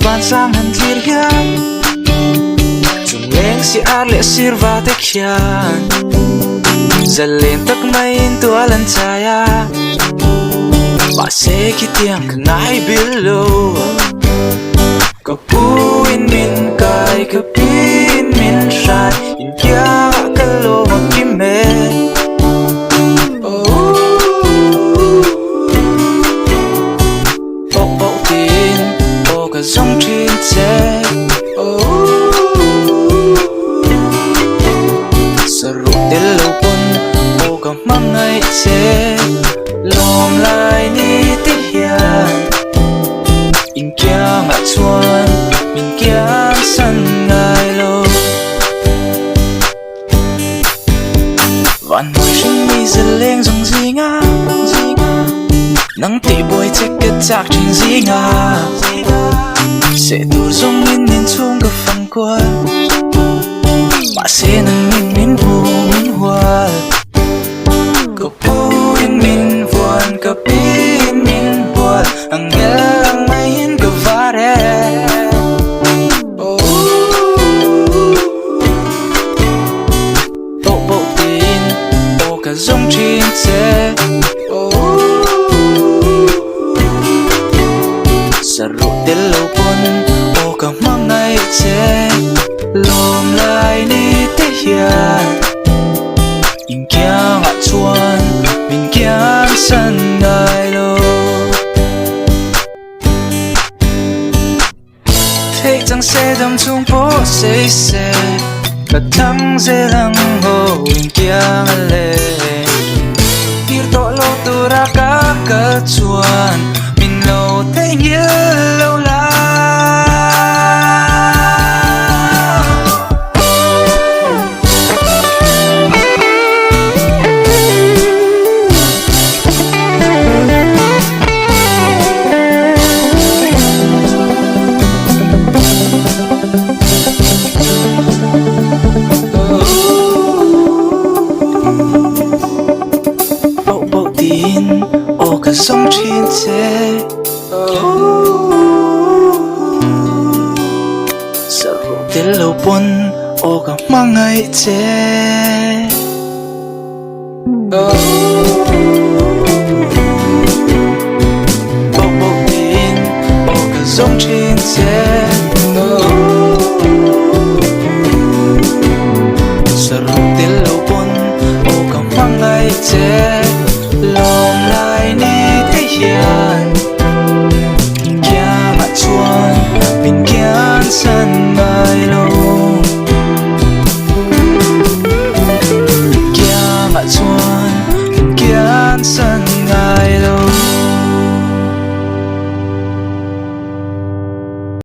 van sang han thir hian chung leng si ar le sirwa te khian zalen tak mai in tua lan chaya ba se ki tiang ngai bilo ko pu in min kai ko pin min shai in kya ka lo ki me dòng trên xe sa ru tel lâu pun o ka mang ai che lom lai ni ti hian in kya nga chuan min kya san ngai lo van moi shin mi zeleng dòng zinga nang ti boy check cái chak chin zinga sẽ tu dung in chung gặp phăng qua mà sẽ nâng min vu min hoa có pu in min vuan có pin min buat ang yang mai in có vare bộ bộ tin bộ cả dung trên xe sa ru tel lâu pun o ka mang ai che lom lai ni te hian in kya nga chuan min kya san ngai lo thei chang se dam chung po se se ka thang se lang ho in kya le tir to lo tu ra ka chuan min lo te ngil lo la bộ tin o cả sông trên xe sa ru tel lâu pun o ka mang ai che